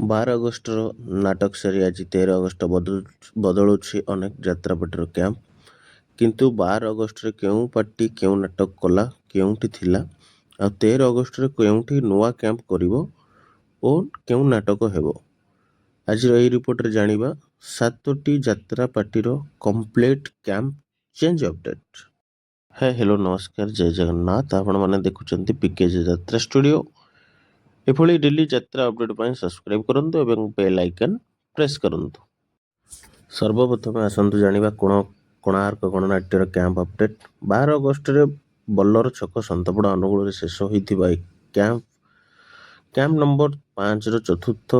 12 ଅଗଷ୍ଟର ନାଟକ ସାରି ଆଜି 13 ଅଗଷ୍ଟ ବଦଳୁଛି ଅନେକ ଯାତ୍ରାପାର୍ଟିର କ୍ୟାମ୍ପ। କିନ୍ତୁ 12 ଅଗଷ୍ଟରେ କେଉଁ ପାର୍ଟି କେଉଁ ନାଟକ କଲା, କେଉଁଠି ଥିଲା, ଆଉ 13 ଅଗଷ୍ଟରେ କେଉଁଠି ନୂଆ କ୍ୟାମ୍ପ କରିବ ଓ କେଉଁ ନାଟକ ହେବ, ଆଜିର ଏହି ରିପୋର୍ଟରେ ଜାଣିବା 7ଟି ଯାତ୍ରାପାର୍ଟିର complete camp change update. Hello ନମସ୍କାର, ଜୟ ଜଗନ୍ନାଥ। ଆପଣମାନେ ଦେଖୁଛନ୍ତି ପିକେଜେ ଯାତ୍ରା ଷ୍ଟୁଡ଼ିଓ। ଏଭଳି ଡେଲି ଯାତ୍ରା ଅପଡେଟ୍ ପାଇଁ ସବସ୍କ୍ରାଇବ୍ କରନ୍ତୁ ଏବଂ ବେଲ୍ ଆଇକନ୍ ପ୍ରେସ୍ କରନ୍ତୁ। ସର୍ବପ୍ରଥମେ ଆସନ୍ତୁ ଜାଣିବା କୋଣାର୍କ ଗଣନାଟ୍ୟର କ୍ୟାମ୍ପ ଅପଡେଟ୍। 12 ଅଗଷ୍ଟରେ ବଲ୍ଲର ଛକ ସନ୍ତପଡ଼ା ଅନୁଗୁଳରେ ଶେଷ ହୋଇଥିବା ଏହି କ୍ୟାମ୍ପ ନମ୍ବର 5ର ଚତୁର୍ଥ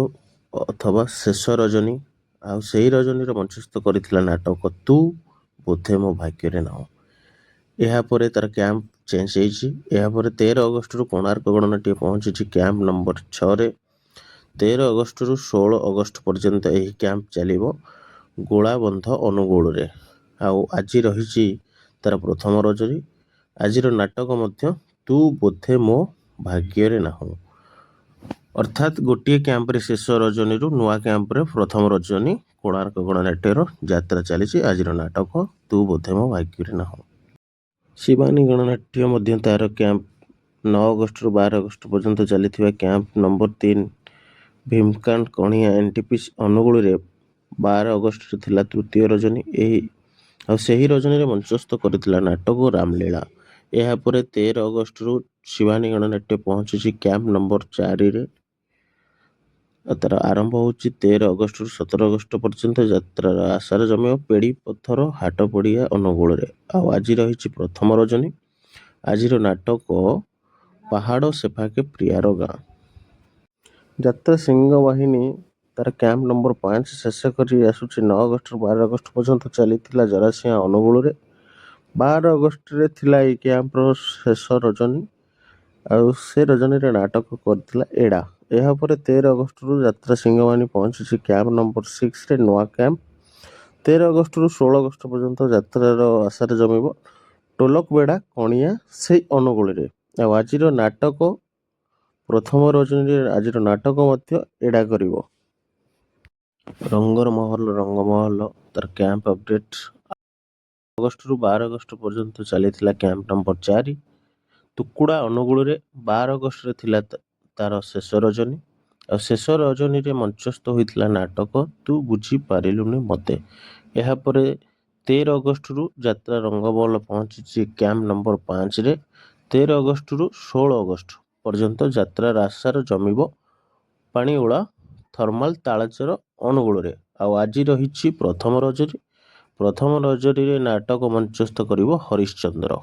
ଅଥବା ଶେଷ ରଜନୀ। ଆଉ ସେହି ରଜନୀର ମଞ୍ଚସ୍ଥ କରିଥିଲା ନାଟକ ତୁ ବୋଧେ ମୋ ଭାଗ୍ୟରେ ନାହୁଁ। ଏହାପରେ ତାର କ୍ୟାମ୍ପ ଚେଞ୍ଜ ହେଇଛି। ଏହାପରେ 13 ଅଗଷ୍ଟରୁ କୋଣାର୍କ ଗଣନାଟ୍ୟ ପହଞ୍ଚିଛି କ୍ୟାମ୍ପ ନମ୍ବର 6ରେ। 13 ଅଗଷ୍ଟରୁ 16 ଅଗଷ୍ଟ ପର୍ଯ୍ୟନ୍ତ ଏହି କ୍ୟାମ୍ପ ଚାଲିବ ଗୋଳାବନ୍ଧ ଅନୁଗୁଳରେ। ଆଉ ଆଜି ରହିଛି ତାର ପ୍ରଥମ ରଜନୀ। ଆଜିର ନାଟକ ମଧ୍ୟ ତୁ ବୋଧେ ମୋ ଭାଗ୍ୟରେ ନାହୁଁ। ଅର୍ଥାତ୍ ଗୋଟିଏ କ୍ୟାମ୍ପରେ ଶେଷ ରଜନୀରୁ ନୂଆ କ୍ୟାମ୍ପରେ ପ୍ରଥମ ରଜନୀ କୋଣାର୍କ ଗଣନାଟ୍ୟର ଯାତ୍ରା ଚାଲିଛି। ଆଜିର ନାଟକ ତୁ ବୋଧେ ମୋ ଭାଗ୍ୟରେ ନାହୁଁ। ଶିବାନୀ ଗଣନାଟ୍ୟ ମଧ୍ୟ ତାର କ୍ୟାମ୍ପ 9 ଅଗଷ୍ଟରୁ 12 ଅଗଷ୍ଟ ପର୍ଯ୍ୟନ୍ତ ଚାଲିଥିବା camp number 3 Bhimakanta Kaniha NTPC ଅନୁଗୁଳରେ 12 ଅଗଷ୍ଟରେ ଥିଲା ତୃତୀୟ ରଜନୀ। ଆଉ ସେହି ରଜନୀରେ ମଞ୍ଚସ୍ଥ କରିଥିଲା ନାଟକ ରାମଲୀଳା। ଏହାପରେ 13 ଅଗଷ୍ଟରୁ ଶିବାନୀ ଗଣନାଟ୍ୟ ପହଞ୍ଚିଛି କ୍ୟାମ୍ପ ନମ୍ବର 4ରେ। ତାର ଆରମ୍ଭ ହେଉଛି 13 ଅଗଷ୍ଟରୁ 17 ଅଗଷ୍ଟ ପର୍ଯ୍ୟନ୍ତ। ଯାତ୍ରାର ଆଶାର ଜମିବ ପେଡ଼ି ପଥର ହାଟ ପଡ଼ିଆ ଅନୁଗୁଳରେ। ଆଉ ଆଜି ରହିଛି ପ୍ରଥମ ରଜନୀ। ଆଜିର ନାଟକ ପାହାଡ଼ ସେପାଖେ ପ୍ରିୟାର ଗାଁ। ଯାତ୍ରା ସିଂହ ବାହିନୀ ତାର କ୍ୟାମ୍ପ ନମ୍ବର 5 ଶେଷ କରି ଆସୁଛି 9 ଅଗଷ୍ଟରୁ 12 ଅଗଷ୍ଟ ପର୍ଯ୍ୟନ୍ତ ଚାଲିଥିଲା ଜରାସିଂହା ଅନୁଗୁଳରେ। 12 ଅଗଷ୍ଟରେ ଥିଲା ଏହି କ୍ୟାମ୍ପର ଶେଷ ରଜନୀ। ଆଉ ସେ ରଜନୀରେ ନାଟକ କରିଥିଲା ଏଡ଼ା। ଏହାପରେ 13 ଅଗଷ୍ଟରୁ ଯାତ୍ରା ସିଂହବାହିନୀ ପହଞ୍ଚିଛି କ୍ୟାମ୍ପ ନମ୍ବର 6ରେ ନୂଆ କ୍ୟାମ୍ପ। 13 ଅଗଷ୍ଟରୁ 16 ଅଗଷ୍ଟ ପର୍ଯ୍ୟନ୍ତ ଯାତ୍ରାର ଆଶାରେ ଜମିବ ଟୋଲକବେଡ଼ା କଣିଆ ସେଇ ଅନୁଗୁଳରେ। ଆଉ ଆଜିର ନାଟକ ପ୍ରଥମ ରଜନୀରେ ଆଜିର ନାଟକ ମଧ୍ୟ ଏଡ଼ା କରିବ। ରଙ୍ଗମହଲ ତାର କ୍ୟାମ୍ପ ଅପଡେଟ୍। ଅଗଷ୍ଟରୁ 12 ଅଗଷ୍ଟ ପର୍ଯ୍ୟନ୍ତ ଚାଲିଥିଲା କ୍ୟାମ୍ପ ନମ୍ବର 4 ତୁକୁଡ଼ା ଅନୁଗୁଳରେ। 12 ଅଗଷ୍ଟରେ ଥିଲା ତାର ଶେଷ ରଜନୀ। ଆଉ ଶେଷ ରଜନୀରେ ମଞ୍ଚସ୍ଥ ହୋଇଥିଲା ନାଟକ ତୁ ବୁଝି ପାରିଲୁନି ମତେ। ଏହାପରେ 13 ଅଗଷ୍ଟରୁ ଯାତ୍ରା ରଙ୍ଗମହଲ ପହଞ୍ଚିଛି କ୍ୟାମ୍ପ ନମ୍ବର 5ରେ। 13 ଅଗଷ୍ଟରୁ 16 ଅଗଷ୍ଟ ପର୍ଯ୍ୟନ୍ତ ଯାତ୍ରାର ଆଶାର ଜମିବ ପାଣିଓଳା ଥର୍ମାଲ ତାଳଚେର ଅନୁଗୁଳରେ। ଆଉ ଆଜି ରହିଛି ପ୍ରଥମ ରଜନୀ। ପ୍ରଥମ ରଜନୀରେ ନାଟକ ମଞ୍ଚସ୍ଥ କରିବ ହରିଶ୍ଚନ୍ଦ୍ର।